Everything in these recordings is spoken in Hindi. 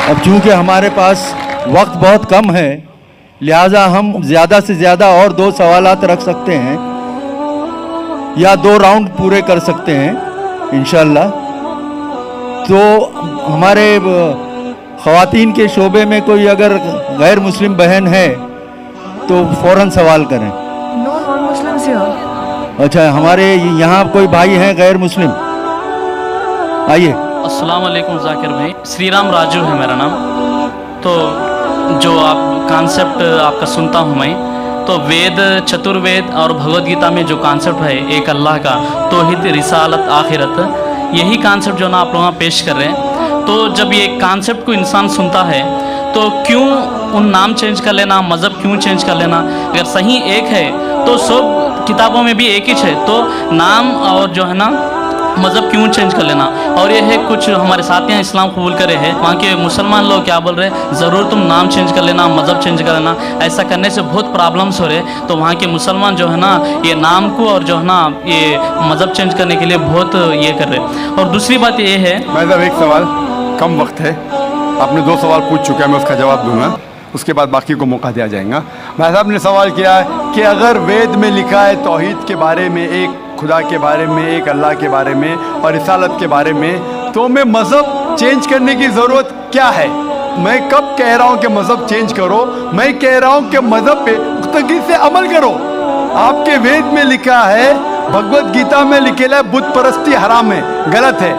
अब चूंकि हमारे पास वक्त बहुत कम है, लिहाजा हम ज़्यादा से ज़्यादा और 2 सवालात रख सकते हैं या 2 राउंड पूरे कर सकते हैं इंशाल्लाह। तो हमारे ख़वातीन के शोबे में कोई अगर गैर मुस्लिम बहन है तो फ़ौरन सवाल करें। No non Muslims here. अच्छा, हमारे यहाँ कोई भाई हैं गैर मुस्लिम? आइए। अस्सलाम वालेकुम जाकिर भाई, श्री राम राजू है मेरा नाम। तो जो आप कॉन्सेप्ट आपका सुनता हूँ मैं, तो वेद, चतुर्वेद और भगवद गीता में जो कॉन्सेप्ट है एक अल्लाह का, तौहीद, रिसालत, आखिरत, यही कॉन्सेप्ट जो ना आप लोग पेश कर रहे हैं। तो जब ये कॉन्सेप्ट को इंसान सुनता है तो क्यों उन नाम चेंज कर लेना, मज़हब क्यों चेंज कर लेना? अगर सही एक है तो सब किताबों में भी एक ही है, तो नाम और जो है ना मज़हब क्यों चेंज कर लेना? और ये है कुछ हमारे साथियाँ इस्लाम कबूल करे हैं, वहाँ के मुसलमान लोग क्या बोल रहे हैं, ज़रूर तुम नाम चेंज कर लेना, मज़हब चेंज कर लेना, ऐसा करने से बहुत प्रॉब्लम्स हो रहे हैं। तो वहाँ के मुसलमान जो है ना ये नाम को और जो है ना ये मज़हब चेंज करने के लिए बहुत ये कर रहे हैं। और दूसरी बात ये है, मैं साहब एक सवाल, कम वक्त है, आपने 2 सवाल पूछ चुके हैं, मैं उसका जवाब दूंगा, उसके बाद बाकी को मौका दिया जाएगा। भाई साहब ने सवाल किया है कि अगर वेद में लिखा है तौहीद के बारे में, एक खुदा के बारे में, एक अल्लाह के बारे में और रिसालत के बारे में, तो मैं मज़हब चेंज करने की ज़रूरत क्या है? मैं कब कह रहा हूँ कि मज़हब चेंज करो? मैं कह रहा हूँ कि मज़हब पे पुख्तगी से अमल करो। आपके वेद में लिखा है, भगवद गीता में लिखेला है बुत परस्ती हराम है, गलत है।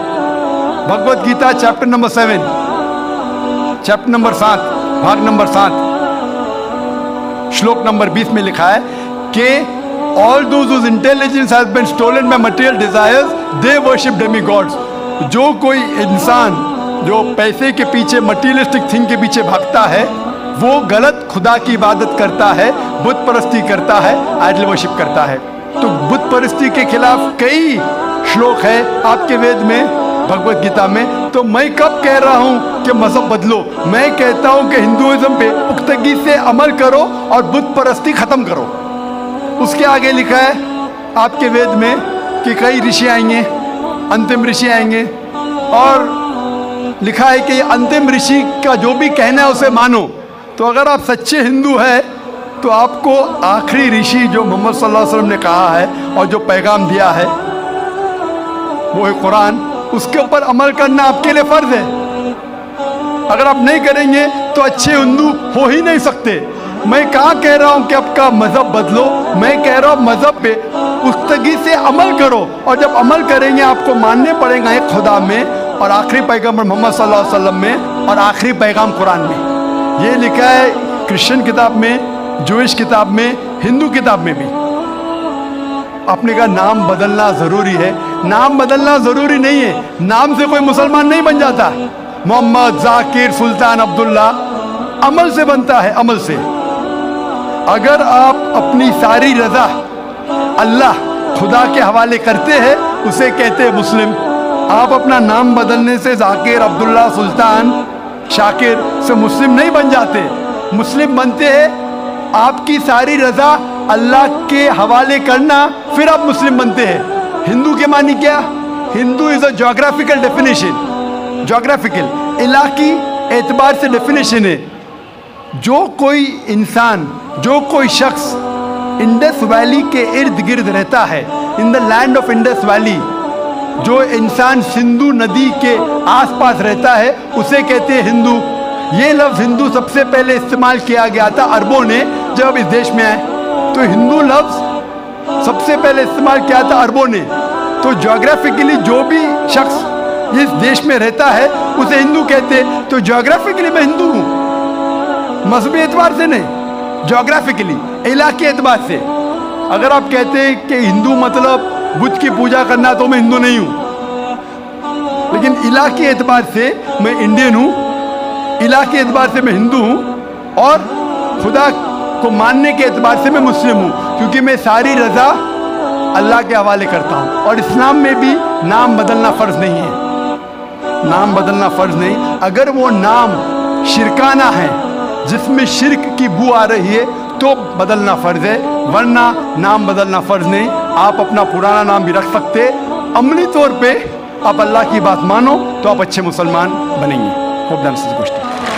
Bhagavad Gita chapter number 7, chapter number 7, भाग नंबर 7, श्लोक नंबर 20 में लिखा है कि all those whose intelligence has been stolen by material desires, they worship demigods। जो कोई इंसान जो पैसे के पीछे, मटीरियलिस्टिक थिंग के पीछे भागता है, वो गलत खुदा की इबादत करता है, बुत परस्ती करता है, आइडल वर्शिप करता है। तो बुत परस्ती के खिलाफ कई श्लोक है आपके वेद में, भगवद गीता में। तो मैं कब कह रहा हूँ कि मज़हब बदलो? मैं कहता हूँ कि हिंदुइज्म पे पुख्तगी से अमल करो और बुत परस्ती ख़त्म करो। उसके आगे लिखा है आपके वेद में कि कई ऋषि आएंगे, अंतिम ऋषि आएंगे, और लिखा है कि अंतिम ऋषि का जो भी कहना है उसे मानो। तो अगर आप सच्चे हिंदू हैं तो आपको आखिरी ऋषि जो मोहम्मद सल्लल्लाहु अलैहि वसल्लम ने कहा है और जो पैगाम दिया है वो है कुरान, उसके ऊपर अमल करना आपके लिए फ़र्ज है। अगर आप नहीं करेंगे तो अच्छे हिंदू हो ही नहीं सकते। मैं कहाँ कह रहा हूँ कि आपका मज़हब बदलो, मैं कह रहा हूँ मज़हब पे पुख्तगी से अमल करो, और जब अमल करेंगे आपको मानने पड़ेगा एक खुदा में और आखिरी पैगम्बर मोहम्मद सल्लल्लाहु अलैहि वसल्लम में और आखिरी पैगाम कुरान में। ये लिखा है क्रिश्चियन किताब में, जूइश किताब में, हिंदू किताब में भी। आपने कहा नाम बदलना ज़रूरी है, नाम बदलना ज़रूरी नहीं है। नाम से कोई मुसलमान नहीं बन जाता। मोहम्मद, जाकिर, सुल्तान, अब्दुल्ला अमल से बनता है, अमल से। अगर आप अपनी सारी रज़ा अल्लाह, खुदा के हवाले करते हैं, उसे कहते हैं मुस्लिम। आप अपना नाम बदलने से जाकिर, अब्दुल्ला, सुल्तान, शाकिर से मुस्लिम नहीं बन जाते। मुस्लिम बनते हैं आपकी सारी रज़ा अल्लाह के हवाले करना, फिर आप मुस्लिम बनते हैं। हिंदू के मानी क्या? Hindu is a geographical definition, geographical Ellaquai एतबार से डेफिनेशन है। जो कोई इंसान, जो कोई शख्स इंडस वैली के इर्द गिर्द रहता है, in the land of Indus valley, जो इंसान सिंधु नदी के आसपास रहता है, उसे कहते हैं हिंदू। ये लफ्ज़ हिंदू सबसे पहले इस्तेमाल किया गया था अरबों ने जब इस देश में आए। तो हिंदू लफ्ज़ सबसे पहले इस्तेमाल किया था अरबों ने। तो जोग्राफिकली जो भी शख्स इस देश में रहता है उसे हिंदू कहते हैं। तो जोग्राफिकली मैं हिंदू हूँ, मजहबी एतबार से नहीं, जोग्राफिकली, इलाके एतबार से। अगर आप कहते हैं कि हिंदू मतलब बुद्ध की पूजा करना, तो मैं हिंदू नहीं हूँ। लेकिन इलाके एतबार से मैं इंडियन हूँ, इलाके एतबार से मैं हिंदू हूँ, और खुदा को मानने के एतबार से मैं मुस्लिम हूँ, क्योंकि मैं सारी रज़ा अल्लाह के हवाले करता हूँ। और इस्लाम में भी नाम बदलना फ़र्ज़ नहीं है, नाम बदलना फ़र्ज़ नहीं। अगर वो नाम शिरकाना है, जिसमें शिरक की बू आ रही है, तो बदलना फ़र्ज़ है, वरना नाम बदलना फ़र्ज़ नहीं। आप अपना पुराना नाम भी रख सकते। अमली तौर पे आप अल्लाह की बात मानो तो आप अच्छे मुसलमान बनेंगे। Hope that answers the question.